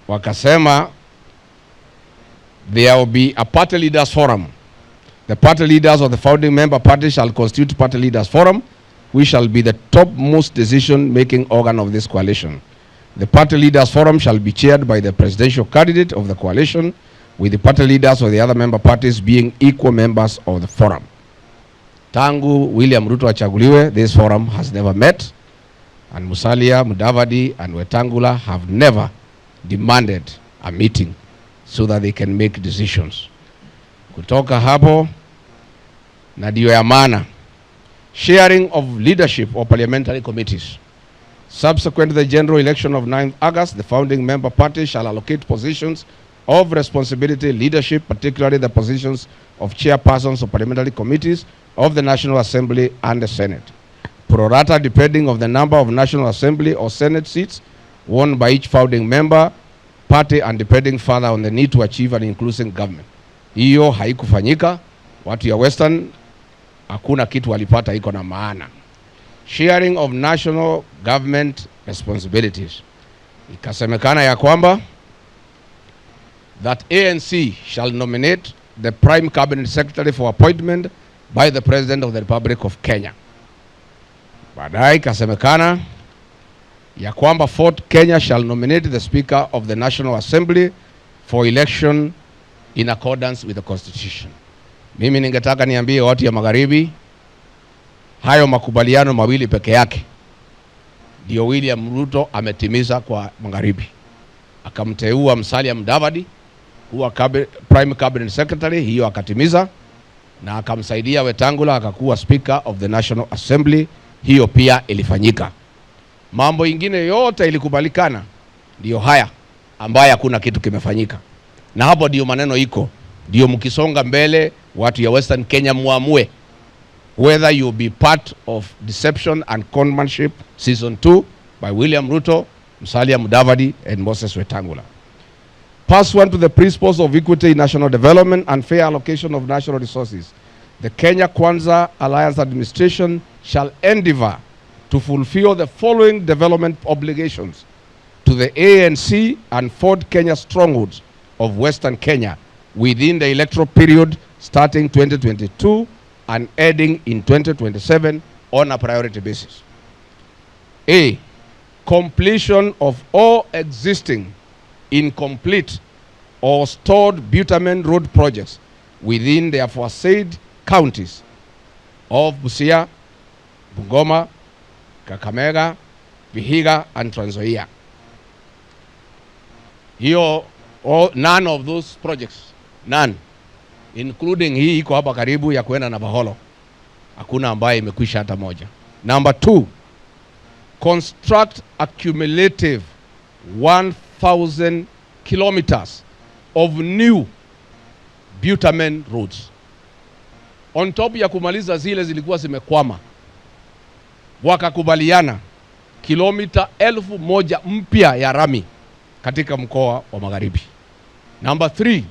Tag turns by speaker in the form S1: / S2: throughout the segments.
S1: wakasema there will be a party leaders forum. The party leaders of the founding member parties shall constitute party leaders forum, which shall be the topmost decision-making organ of this coalition. The party leaders forum shall be chaired by the presidential candidate of the coalition, with the party leaders of the other member parties being equal members of the forum. Tangu William Ruto achaguliwe, this forum has never met, and Musalia, Mudavadi and Wetangula have never demanded a meeting so that they can make decisions. Kutoka hapo na ndio ya maana, sharing of leadership of parliamentary committees. Subsequent to the general election of 9th August, the founding member parties shall allocate positions of responsibility leadership, particularly the positions of chairpersons of parliamentary committees of the National Assembly and the Senate, pro rata depending on the number of National Assembly or Senate seats won by each founding member party and depending further on the need to achieve an inclusive government. Hiyo haikufanyika. Watu ya Western hakuna kitu walipata iko na maana. Sharing of national government responsibilities. Ikasemekana ya kwamba that ANC shall nominate the prime cabinet secretary for appointment by the President of the Republic of Kenya. Baadaye ikasemekana ya kwamba Fort Kenya shall nominate the Speaker of the National Assembly for election in accordance with the Constitution. Mimi ningetaka niambie watu ya Magharibi, hayo makubaliano mawili peke yake ndio William Ruto ametimiza kwa Magharibi. Akamteua Musalia Mudavadi kuwa prime cabinet secretary, hiyo akatimiza, na akamsaidia Wetangula akakuwa Speaker of the National Assembly, hiyo pia ilifanyika. Mambo ingine yote ilikubalikana, ndio haya ambaye hakuna kitu kimefanyika. Na hapo ndio maneno iko, ndio mkisonga mbele watu ya Western Kenya muamue whether you be part of deception and conmanship season 2 by William Ruto, Musalia Mudavadi and Moses Wetangula. Pursuant to the principles of equity in national development and fair allocation of national resources, the Kenya Kwanza Alliance Administration shall endeavor to fulfill the following development obligations to the ANC and Ford Kenya strongholds of Western Kenya within the electoral period starting 2022 and ending in 2027 on a priority basis. A. Completion of all existing, incomplete or stored bitumen road projects within the aforesaid counties of Busia, Bungoma, Kakamega, Vihiga and Trans Nzoia. Hiyo, none of those projects, none, including hii iko hapa karibu ya kuenda na Baholo, hakuna ambaye imekwisha hata moja. Number 2, construct a cumulative 1,000 kilometers of new bitumen roads. On top ya kumaliza zile zilikuwa zimekwama, wakakubaliana kilomita 1,000 mpya ya rami katika mkoa wa Magharibi. Number 3,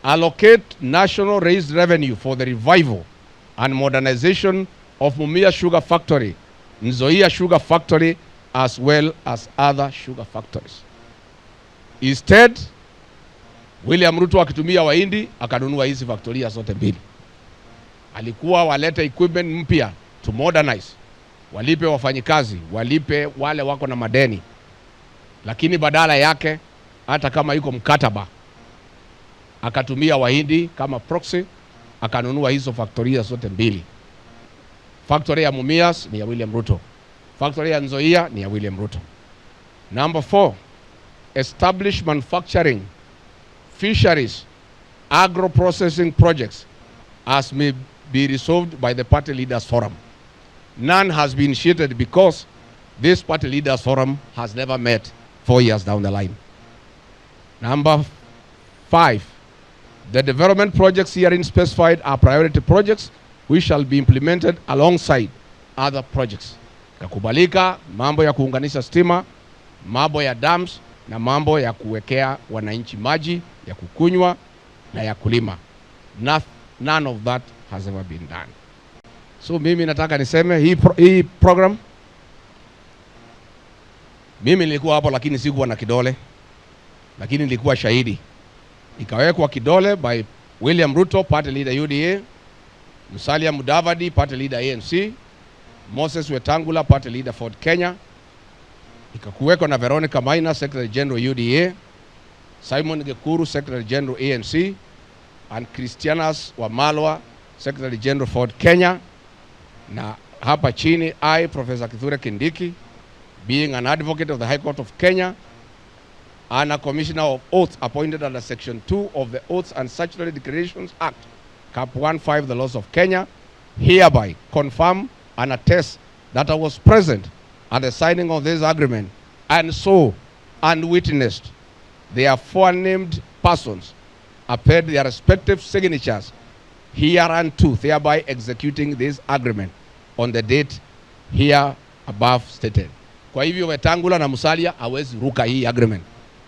S1: allocate national raised revenue for the revival and modernization of Mumia Sugar Factory, Nzoia Sugar Factory, as well as other sugar factories. Instead, William Ruto akitumia Wahindi akanunua hizi factoria zote mbili. Alikuwa walete equipment mpya to modernize, walipe wafanyikazi, walipe wale wako na madeni, lakini badala yake hata kama yuko mkataba akatumia Wahindi kama proxy, akanunua hizo factoria zote mbili. Factory ya Mumias ni ya William Ruto, factory ya Nzoia ni ya William Ruto. Number 4, establish manufacturing, fisheries, agro-processing projects as may be resolved by the party leaders forum. None has been initiated because this party leaders forum has never met 4 years down the line. Number 5, the development projects herein specified are priority projects which shall be implemented alongside other projects. Kakubalika mambo ya kuunganisha stima, mambo ya dams na mambo ya kuwekea wananchi maji ya kukunywa na ya kulima. None of that has ever been done. So mimi nataka niseme hii program, mimi nilikuwa hapo lakini sikuwa na kidole. lakini nilikuwa shahidi. Ikawekwa kidole by William Ruto, party leader UDA, Musalia Mudavadi, party leader ANC, Moses Wetangula, party leader Ford Kenya, ikakuwekwa na Veronica Maina, Secretary General UDA, Simon Gekuru, Secretary General ANC, and Christianas Wamalwa, Secretary General Ford Kenya. Na hapa chini, I, Professor Kithure Kindiki, being an advocate of the High Court of Kenya and a Commissioner of Oaths appointed under Section 2 of the Oaths and Statutory Declarations Act, Cap 15, the laws of Kenya, hereby confirm and attest that I was present at the signing of this agreement and saw and witnessed the aforenamed persons append their respective signatures hereunto, thereby executing this agreement on the date here above stated. Kwa hivyo Wetangula na Musalia hawezi ruka hii agreement.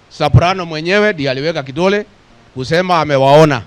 S1: Soprano mwenyewe ndiye aliweka kidole kusema amewaona.